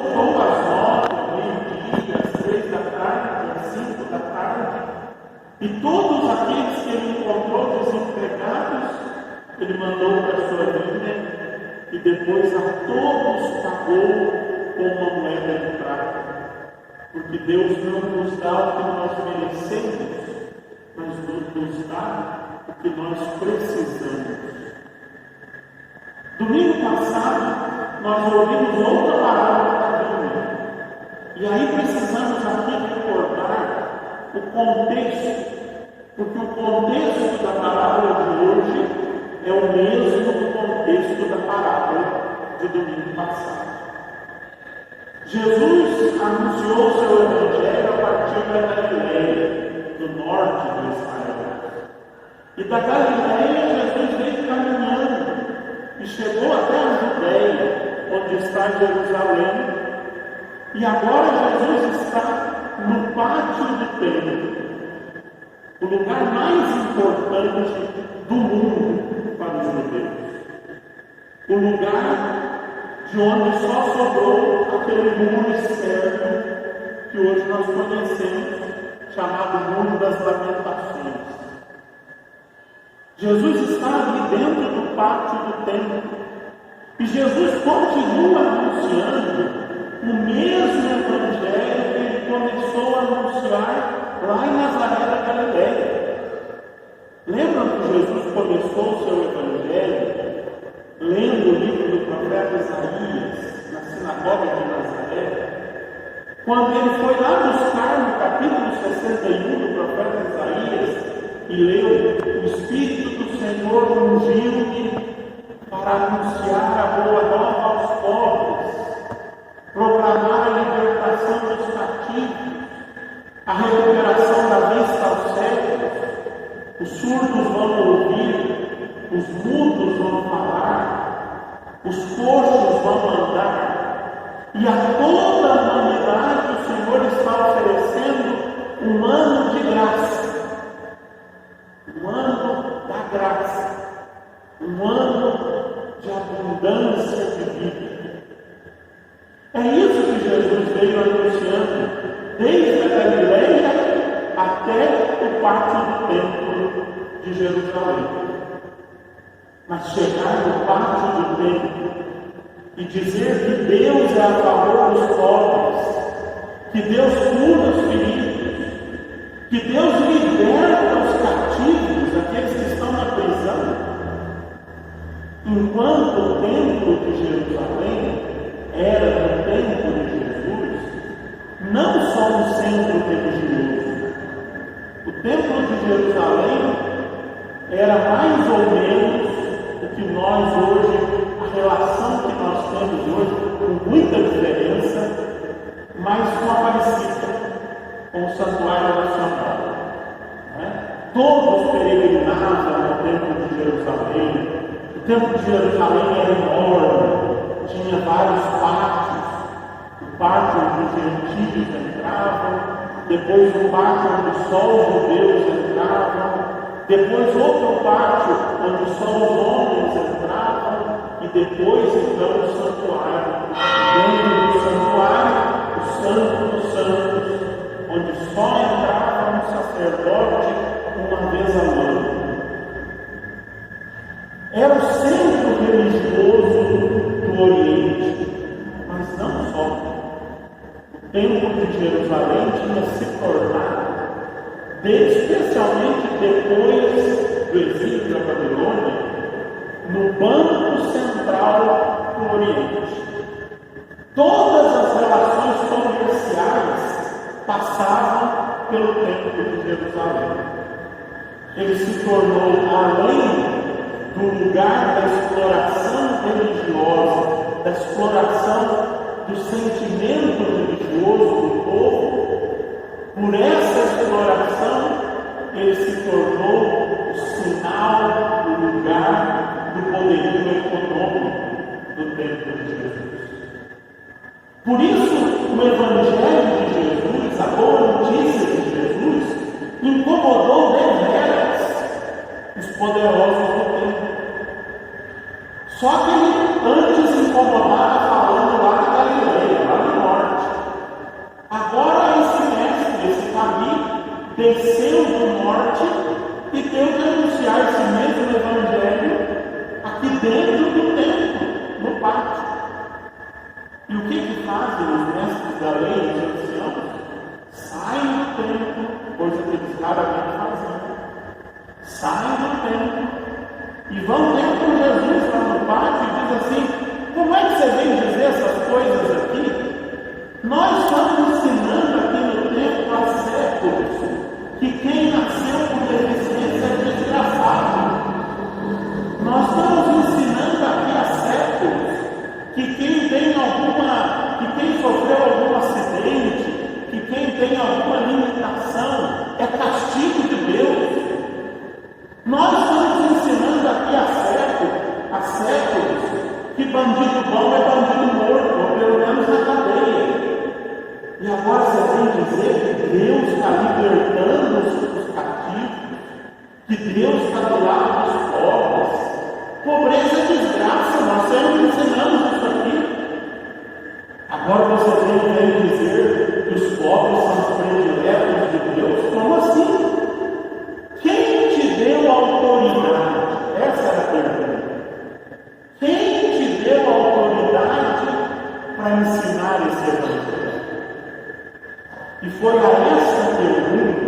voltou às 9, meio-dia, às 3 da tarde, às 5 da tarde, e todos aqueles que ele encontrou desempregados, ele mandou para a sua vinha, e depois a todos pagou com uma moeda de prata. Porque Deus não nos dá o que nós merecemos, mas nos dá o que nós precisamos. Domingo passado, nós ouvimos outra parábola da vinha. E aí precisamos aqui recordar o contexto, porque o contexto da parábola de hoje é o mesmo do contexto da parábola de domingo passado. Jesus anunciou seu evangelho a partir da Galileia, do norte de Israel. E da Galileia, Jesus veio caminhando e chegou até a Judéia, onde está Jerusalém. E agora Jesus está no pátio do templo, o lugar mais importante do mundo para os judeus. O lugar de onde só sobrou aquele muro externo que hoje nós conhecemos, chamado Muro das Lamentações. Jesus está ali dentro do pátio do templo, e Jesus continua anunciando o mesmo evangelho que ele começou a anunciar lá em Nazaré da Galileia. Lembram que Jesus começou o seu evangelho lendo o livro do profeta Isaías na sinagoga de Nazaré? Quando ele foi lá buscar no capítulo 61 do profeta Isaías e leu: o Espírito do Senhor ungiu-me para anunciar a boa nova aos pobres, proclamar a libertação dos cativos, a recuperação da vista aos cegos, os surdos vão ouvir, os mudos vão falar, os coxos vão andar, e a toda a humanidade o Senhor está oferecendo um ano de graça, um ano da graça, um ano de abundância de vida. É isso que Jesus veio anunciando, desde a Galileia até o pátio do templo de Jerusalém. Mas chegar no pátio do templo e dizer que Deus é a favor dos pobres, que Deus cura os feridos, que Deus liberta os cativos, aqueles que estão na prisão, enquanto o templo de Jerusalém era o templo de Jesus, não só um centro religioso. O templo de Jerusalém era mais ou menos o que nós hoje, a relação que nós temos hoje, com muita diferença, mas uma parecida com o Santuário Nacional. Todos peregrinavam ao templo de Jerusalém. O templo de Jerusalém era enorme, tinha vários pátios. O pátio onde os gentios entravam, depois o pátio onde só os judeus entravam, depois outro pátio onde só os homens entravam, e depois então o santuário. Dentro do santuário, o Santo dos Santos, onde só entrava um sacerdote uma vez ao ano. Era o centro religioso do Oriente, mas não só. O templo de Jerusalém tinha se tornado, especialmente depois do exílio da Babilônia, no banco central do Oriente. Todas as relações comerciais passavam pelo templo de Jerusalém. Ele se tornou, além do lugar da exploração religiosa, da exploração do sentimento religioso do povo, por essa exploração, ele se tornou o sinal do lugar do poderio econômico do templo de Jesus. Por isso, o Evangelho de Jesus, a boa notícia de Jesus, incomodou deveras os poderosos do templo. Só que ele antes incomodava falando lá na Galileia, lá no desceu do norte e deu de anunciar esse mesmo evangelho aqui dentro do templo, no pátio. E o que fazem os mestres da lei, os anciãos? Saem do templo, coisa que eles raramente faziam. Saem do templo e vão ter com Jesus lá no pátio e dizem assim: como é que você vem dizer essas coisas aqui? Nós estamos ensinando aqui no templo há séculos que quem nasceu com deficiência é desgraçado. Nós estamos ensinando aqui há séculos que quem sofreu algum acidente, que quem tem alguma limitação é castigo de Deus. Nós estamos ensinando aqui há séculos, que bandido bom é bandido morto, ou pelo menos na cadeia. E agora você vem dizer que Deus está libertando os cativos, que Deus está do lado dos pobres. Pobreza é desgraça, nós sempre ensinamos isso aqui. Agora você vem dizer que os pobres são os prediletos de Deus? Como assim? Quem te deu autoridade? Essa era a pergunta. Quem te deu autoridade para ensinar esse evangelho? E foi a essa pergunta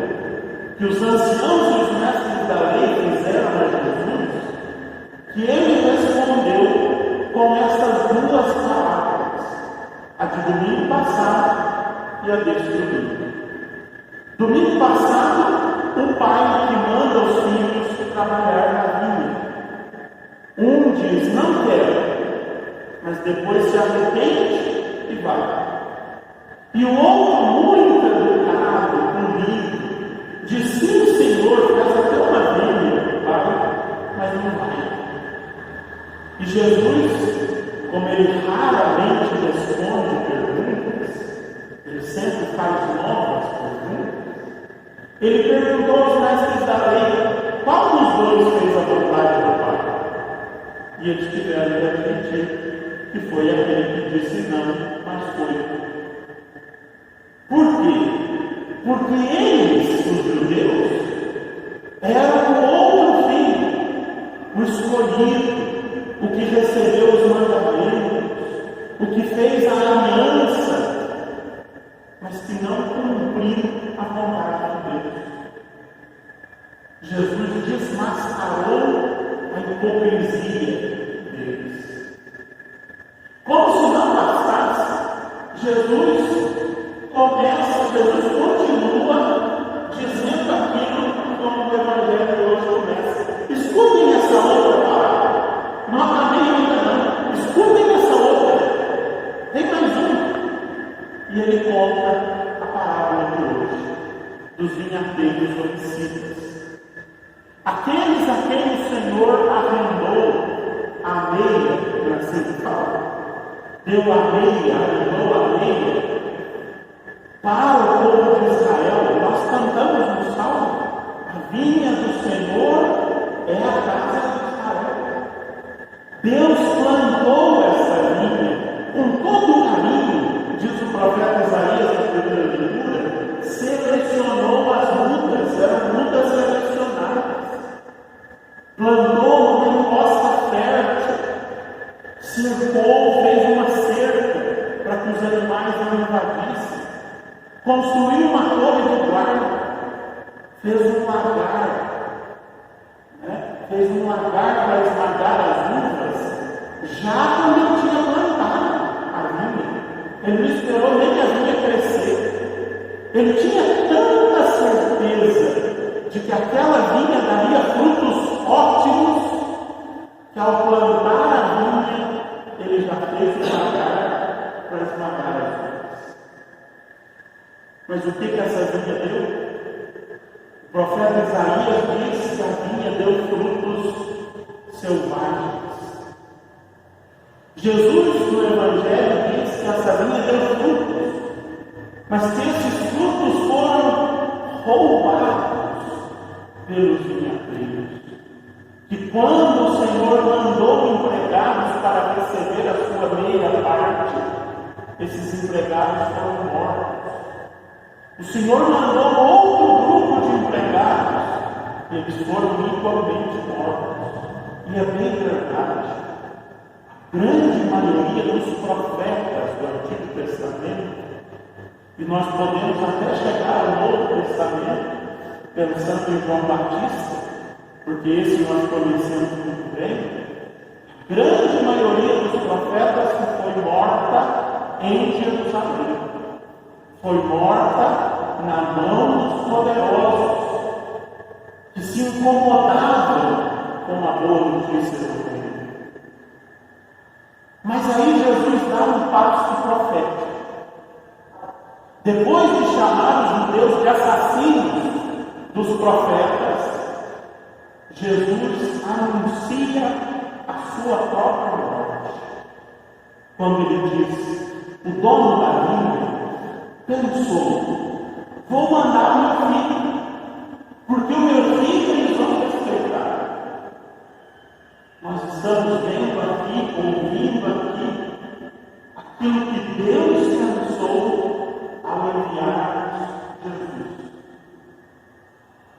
que os anciãos e os mestres da lei fizeram a Jesus, que ele respondeu com essas duas palavras, a de domingo passado e a deste domingo. Domingo passado, o pai que manda os filhos trabalhar na vinha. Um diz, não quero, mas depois se arrepende e vai. E o outro, muito educado, bonito, diz, sim, Senhor, faz até uma vinha, pai, mas não vai. E Jesus, como ele raramente responde perguntas, ele sempre faz novas perguntas, ele perguntou aos mestres da lei, qual dos dois fez a vontade do Pai? E eles tiveram que admitir que foi aquele que disse não, mas foi. Por quê? Porque eles, os judeus, eram o outro filho, o escolhido, o que recebeu os mandamentos, o que fez a aliança, mas que não cumpriu a vontade de Deus. Jesus desmascarou a hipocrisia deles. Como se não bastasse, Jesus continua dizendo aquilo como o Evangelho de hoje começa. Escutem essa outra palavra. Não acabei ainda não. Escutem essa outra. Tem mais uma. E ele conta a parábola de hoje, dos vinhateiros homicidas. Aqueles a quem o Senhor arrendou a meia, não é assim que fala? Deu a meia, arrendou a meia para o povo de Israel. Nós cantamos no Salmo, a vinha do Senhor é a casa de Israel. Deus plantou essa vinha com todo o carinho, diz o profeta Isaías na primeira leitura, selecionou as mudas, eram mudas selecionadas. Plantou uma encosta fértil, cercou, fez uma cerca para que os animais não invadissem, construiu uma torre de guarda, fez um lagar para esmagar as uvas, já quando ele tinha plantado a vinha. Ele não esperou nem a vinha crescer. Ele tinha tanta certeza de que aquela vinha daria frutos ótimos, que ao plantar a vinha, ele já fez um lagar para esmagar as uvas. Mas o que essa vinha deu? O profeta Isaías diz que a vinha deu frutos selvagens. Jesus, no Evangelho, diz que essa vinha deu frutos, mas que esses frutos foram roubados pelos vinhateiros. Que quando o Senhor mandou empregados para receber a sua meia parte, esses empregados foram mortos. O Senhor mandou outro grupo pecados, eles foram igualmente mortos. E é bem verdade. A grande maioria dos profetas do Antigo Testamento, e nós podemos até chegar ao Novo Testamento, pensando em João Batista, porque esse nós conhecemos muito bem, a grande maioria dos profetas que foi morta em Jerusalém, foi morta na mão dos poderosos, que se incomodavam com a boa notícia do reino. Mas aí Jesus dá um passo profético. Depois de chamar os judeus de assassinos dos profetas, Jesus anuncia a sua própria morte. Quando ele diz: o dono da vinha pensou, vou mandar meu filho, porque o meu filho eles vão respeitar. Nós estamos vendo aqui, ouvindo aqui, aquilo que Deus pensou ao enviar Jesus.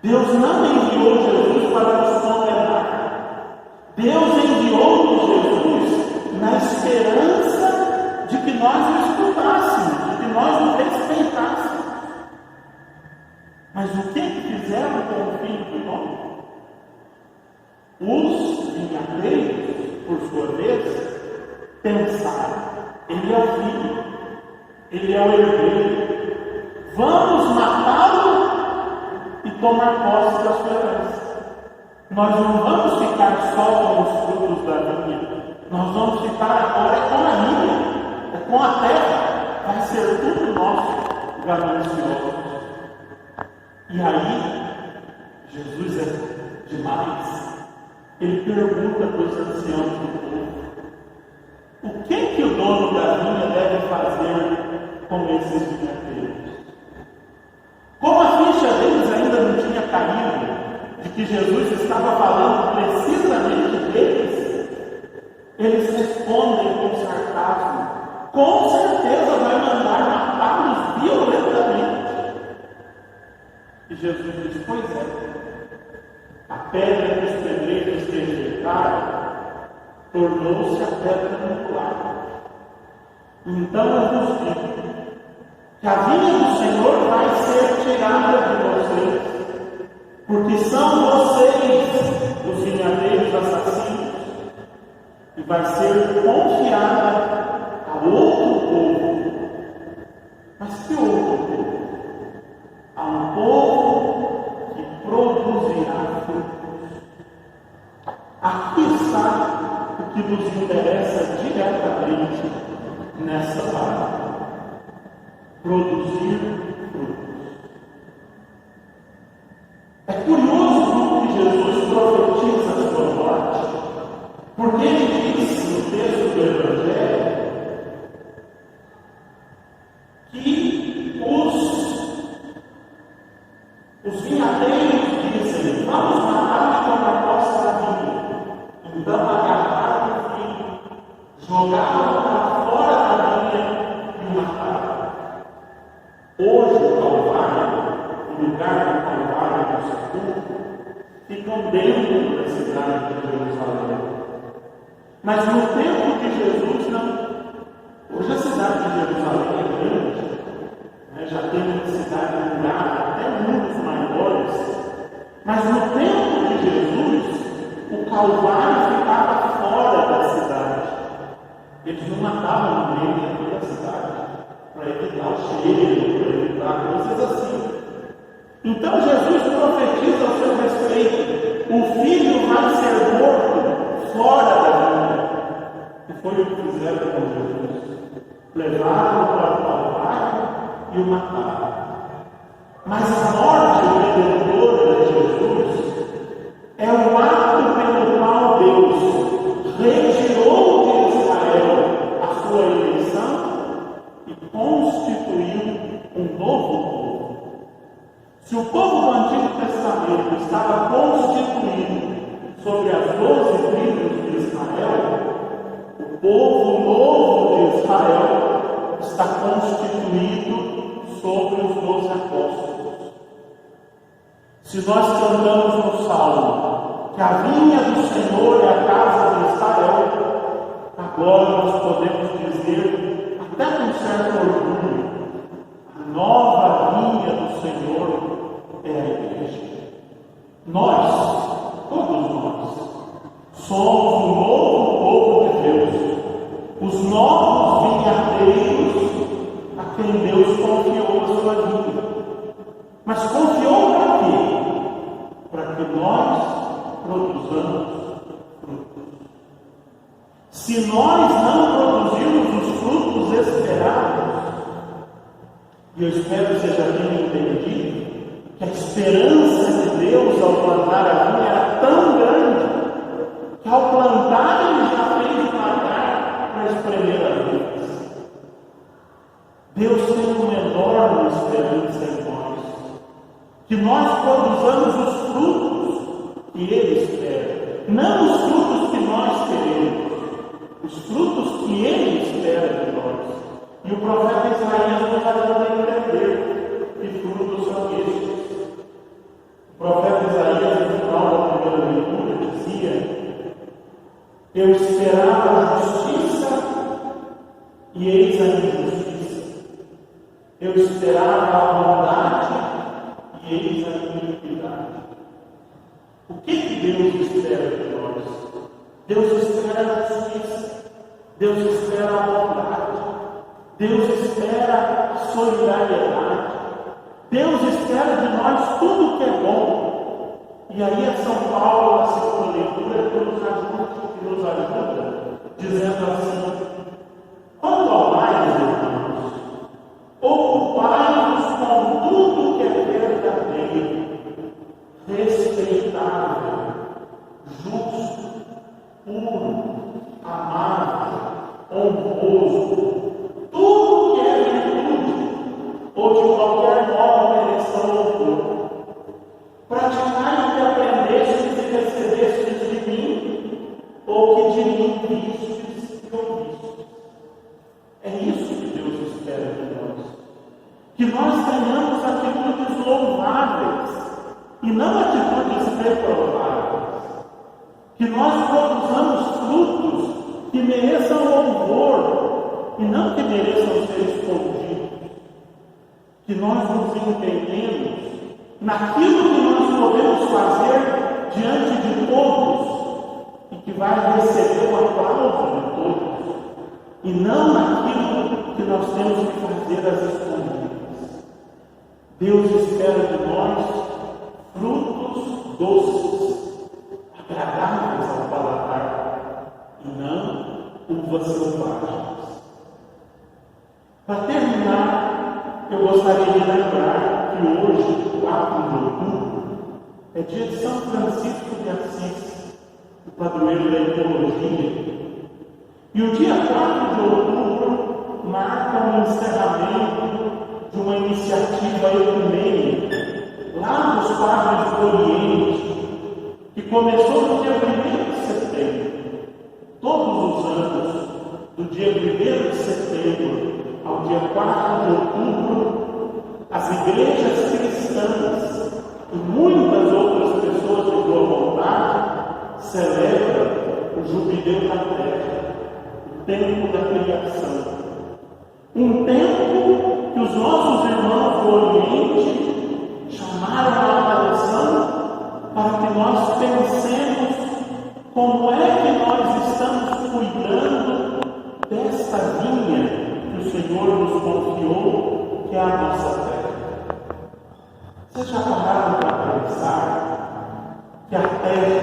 Deus não enviou Jesus para nos condenar. Deus enviou Jesus na esperança de que nós o escutássemos, de que nós o respeitássemos. Mas o que fizeram com o filho do homem? Os vinhateiros, por sua vez, pensaram: ele é o filho, ele é o herdeiro, vamos matá-lo e tomar posse da sua herança. Nós não vamos ficar só com os frutos da vinha, nós vamos ficar agora com a vinha, com a terra, vai ser tudo nosso, ganancioso. E aí, Jesus é demais. Ele pergunta para os anciãos do povo: o que o dono da vinha deve fazer com esses vinhateiros? Como a ficha deles ainda não tinha caído, de que Jesus estava falando precisamente deles, eles respondem com sarcasmo: com certeza vai mandar matá-los violentamente. E Jesus diz: pois é, a pedra que os pedreiros rejeitaram tornou-se a pedra angular. Então eu vos digo que a vinha do Senhor vai ser tirada de vocês, porque são vocês os vinhateiros assassinos, e vai ser confiada a outro povo. Mas que outro povo? A um povo que produzirá frutos. Aqui está o que nos interessa diretamente nessa palavra: produzir frutos. É curioso como que Jesus profetiza a sua morte, porque ele diz no texto do Evangelho que os vinhateiros dizem: vamos matar e tomar posse da vinha. Então agarraram o filho, jogaram para fora da vinha e o mataram. Hoje o Calvário, o lugar do Calvário e do sepulcro, ficam dentro da cidade de Jerusalém. Mas no tempo de Jesus, não. Hoje a cidade de Jerusalém é grande, né? Já tem uma cidade murada, até muros maiores. Mas no tempo de Jesus, o Calvário ficava fora da cidade. Eles não matavam no meio da cidade, para evitar o cheiro, para evitar coisas assim. Então Jesus profetiza ao seu respeito: o filho vai ser morto fora da vinha. E foi o que fizeram com Jesus. Levaram-o para o Calvário e o mataram. Mas a morte redentora de Jesus é o ato pelo qual Deus retirou de Israel a sua eleição e constituiu um novo povo. Se o povo do Antigo Testamento estava constituído sobre as 12 tribos de Israel, o povo novo de Israel está constituído sobre os 12 apóstolos. Se Se nós cantamos no Salmo que a vinha do Senhor é a casa de Israel, agora nós podemos dizer, até com certo orgulho, a nova vinha do Senhor é a igreja. Nós, todos nós, somos o novo povo de Deus, os novos vinhadeiros a quem Deus confiou a sua vida. Mas confiou para quê? Para que nós produzamos frutos. Se nós não produzirmos os frutos esperados, e eu espero que seja bem entendido, que a esperança de Deus ao plantar a vinha era tão grande, que ao plantar ele já fez pagar para espremer as vinhas. Deus tem uma enorme esperança em nós, que nós produzamos os frutos que Ele espera, não os frutos que nós queremos, os frutos que Ele espera de nós. E o profeta Isaías nos ajuda a entender que frutos são estes. O profeta Isaías, no final da primeira leitura, dizia: eu esperava a justiça e eis a injustiça. Eu esperava a bondade e eis a iniquidade. O que Deus espera de nós? Deus espera a justiça, Deus espera a bondade, Deus espera a solidariedade, Deus espera de nós tudo que é bom. E aí é São Paulo, na segunda leitura, que nos ajuda, dizendo assim: quanto ao mais, irmãos, ocupai-vos com tudo que é verdadeiro, respeitável, justo, puro, amável, honroso, tudo que é virtude, ou de qualquer modo mereça louvor. Praticai o que aprendestes e recebestes de mim, ou que de mim vistes e ouvistes. É isso que Deus espera de nós. Que nós tenhamos atitudes louváveis e não atitudes reprováveis. Que nós produzamos frutos que mereçam louvor e não que mereçam ser escondidos. Que nós nos empenhemos naquilo que nós podemos fazer diante de todos e que vai receber o aplauso de todos, e não naquilo que nós temos que fazer às escondidas. Deus espera de nós frutos doces, agradáveis ao paladar, e não uvas selvagens. Para terminar, eu gostaria de lembrar que hoje, 4 de outubro, é dia de São Francisco de Assis, o padroeiro da ecologia. E o dia 4 de outubro marca o encerramento de uma iniciativa ecumênica lá dos Padres do Oriente, que começou no dia 1º de setembro. Todos os anos, do dia 1º de setembro ao dia 4 de outubro, as igrejas cristãs e muitas outras pessoas de boa vontade celebram o jubileu da terra, o tempo da criação. Um tempo que os nossos irmãos do Oriente chamaram a atenção para que nós pensemos como é que nós estamos cuidando desta vinha que o Senhor nos confiou, que é a nossa terra. Vocês já pararam para pensar que a terra,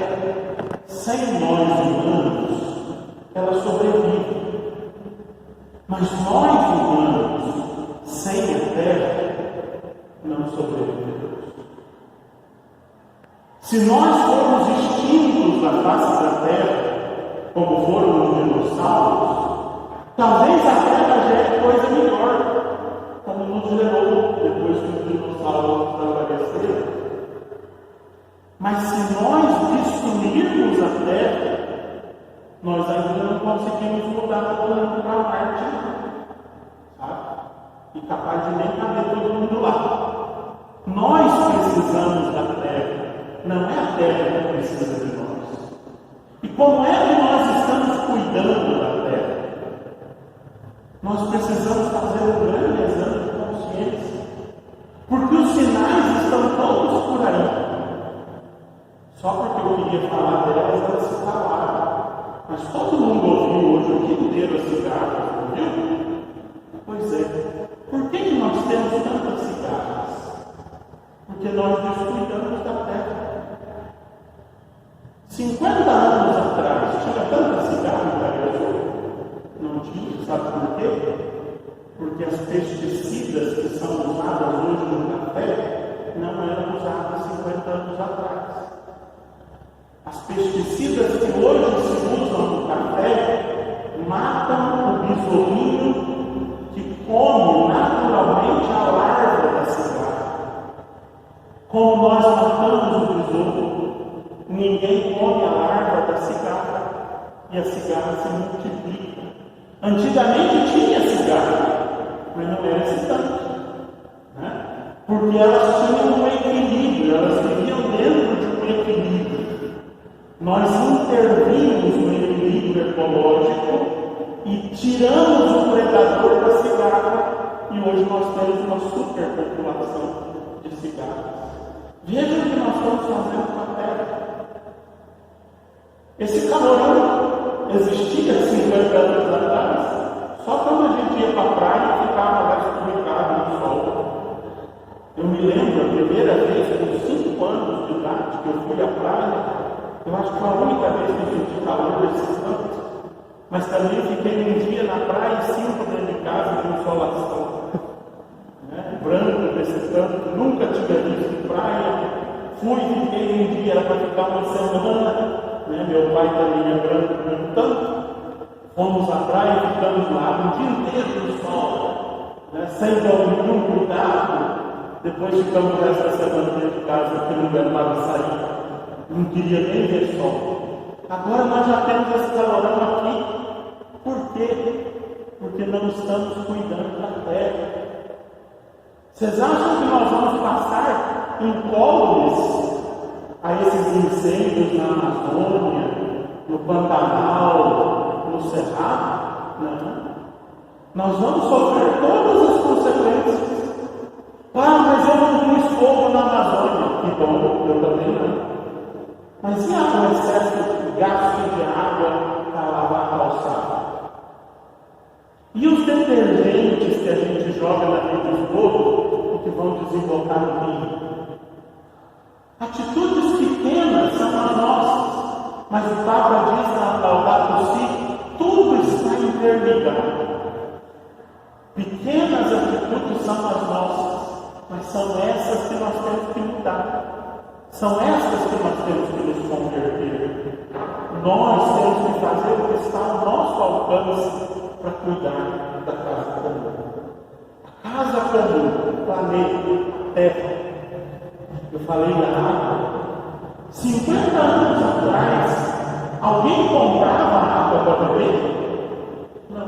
sem nós humanos, ela sobrevive. Mas nós humanos, sem a terra, não sobrevivemos. Se nós formos extintos da face da terra, como foram os dinossauros, talvez a terra gere coisa melhor, como nos gerou depois que os dinossauros desapareceram. Mas se nós destruirmos a terra, nós ainda não conseguimos mudar para Marte, sabe? E capaz de nem caber todo mundo lá. Nós precisamos da terra, não é a terra que precisa de nós. E como é que nós estamos cuidando da terra? Nós precisamos fazer um grande exame de consciência, porque os sinais estão todos por aí. Só porque eu queria falar delas, elas se calaram. Mas todo mundo ouviu hoje o dia inteiro as cigarras, ouviu? Pois é. Por que nós temos tantas cigarras? Porque nós descuidamos da terra. 50 anos atrás, tinha tanta cigarra no Brasil? Não tinha, sabe por quê? Porque as pesticidas que são usadas hoje no café não eram usadas 50 anos atrás. As pesticidas que hoje se usam no café matam o besourinho que come naturalmente a larva da cigarra. Como nós matamos o besouro, ninguém come a larva da cigarra e a cigarra se multiplica. Antigamente tinha cigarra, mas não era esse tanto, né? Porque elas tinham um equilíbrio, elas viviam dentro de um equilíbrio. Nós intervimos no equilíbrio ecológico e tiramos o predador da cigarra e hoje nós temos uma superpopulação de cigarras. Veja o que nós estamos fazendo com a terra. Esse calorão existia 50 anos atrás, só quando a gente ia para a praia e ficava lá escorregado no sol. Eu me lembro, a primeira vez, com 5 anos de idade, que eu fui à praia, eu acho que foi a única vez que eu senti calor desses tantos, mas também fiquei um dia na praia e 5 dentro de casa de insolação. Né? Branco desse tanto, nunca tinha visto praia, fui e fiquei um dia, era para ficar uma semana. Né? Meu pai também é branco, no tanto. Fomos à praia e ficamos lá um dia inteiro no sol, né? Sem dormir nenhum cuidado. Depois ficamos essa semana dentro de casa, porque não aguentava sair. Não queria nem ver sol. Agora nós já temos esse calorão aqui. Por quê? Porque não estamos cuidando da terra. Vocês acham que nós vamos passar incólumes a esses incêndios na Amazônia, no Pantanal, no Cerrado? Não. Nós vamos sofrer todas as consequências. Mas eu não pus fogo na Amazônia. Que bom, eu também não. Mas e o excesso de gasto de água para lavar a calçada? E os detergentes que a gente joga na rede de esgoto e que vão desembocar no rio? Atitudes pequenas são as nossas, mas o Papa diz na Laudato Si, tudo está interligado. Pequenas atitudes são as nossas, mas são essas que nós temos que mudar. São essas que nós temos que nos converter. Nós temos que fazer o que está ao nosso alcance para cuidar da casa comum. A casa comum, o planeta, a terra. Eu falei da água. 50 anos atrás, alguém comprava água para beber? Não.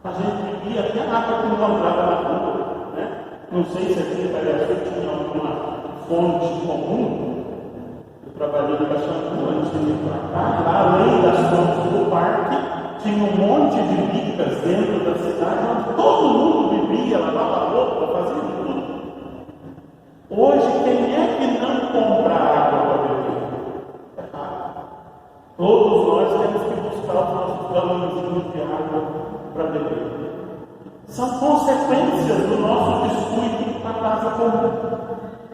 A gente bebia até a água que encontrava na rua. Né? Não sei se aqui em Palhaçu tinha alguma fonte comum. Eu trabalhei em Caxambu antes de vir para cá. Lá, além das fontes do parque, tinha um monte de bicas dentro da cidade, onde todo mundo bebia, lavava roupa, fazia tudo. Hoje, quem é que não compra água para beber? É raro. Todos nós temos que buscar os nossos galõezinhos de água para beber. São consequências do nosso descuido com a casa comum,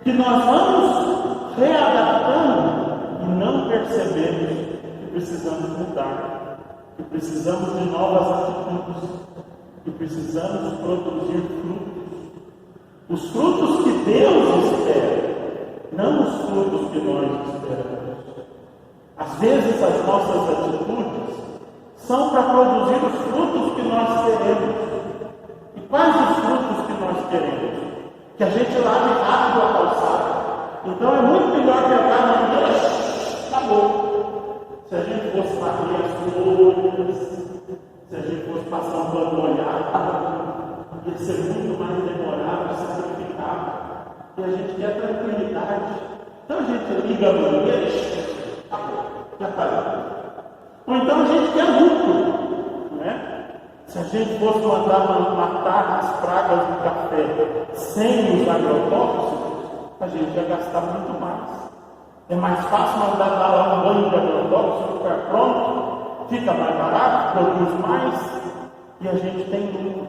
que nós vamos readaptando e não percebemos que precisamos mudar, que precisamos de novas atitudes, que precisamos produzir frutos. Os frutos que Deus espera, não os frutos que nós esperamos. Às vezes as nossas atitudes são para produzir os frutos que nós queremos. E quais os frutos que nós queremos? Que a gente lave rápido a calçada. Então é muito melhor pegar na manhã, acabou. Se a gente fosse varrer as folhas, se a gente fosse passar um pano molhado, ia ser muito mais demorado e sacrificado. e a gente quer tranquilidade. Então a gente liga a banheira, já parou. Ou então a gente quer lucro, né? Se a gente fosse mandar matar as pragas do café sem os agrotóxicos, a gente ia gastar muito mais. É mais fácil mandar dar lá um banho de agrotóxico, ficar pronto, fica mais barato, produz mais, e a gente tem lucro.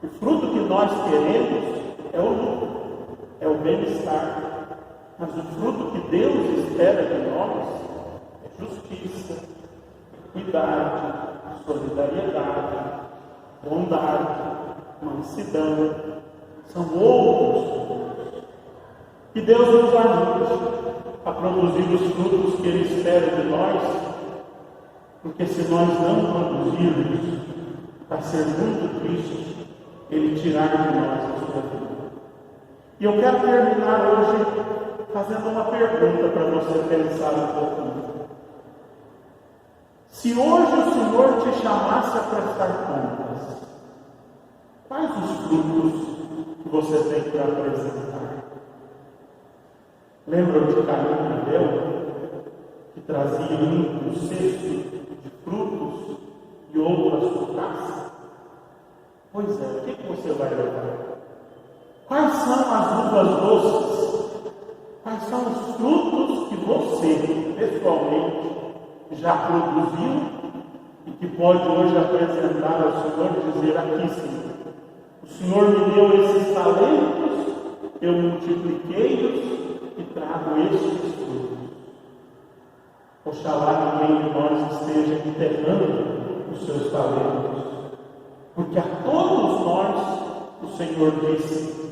O fruto que nós queremos é o lucro, é o bem-estar. Mas o fruto que Deus espera de nós é justiça, equidade, solidariedade, bondade, mansidão. São outros. Que Deus nos ajude a produzir os frutos que Ele espera de nós, porque se nós não produzirmos, vai ser muito triste Ele tirar de nós a sua vida. E eu quero terminar hoje fazendo uma pergunta para você pensar um pouquinho. Se hoje o Senhor te chamasse a prestar contas, quais os frutos que você tem para apresentar? Lembram de Caim e Abel, que traziam um cesto de frutos e outro a sua casa? Pois é, o que você vai levar? Quais são as uvas doces? Quais são os frutos que você, pessoalmente, já produziu e que pode hoje apresentar ao Senhor e dizer: aqui, Senhor, o Senhor me deu esses talentos, eu multipliquei-os e trago estes frutos. Oxalá ninguém de nós esteja enterrando os seus talentos, porque a todos nós o Senhor disse: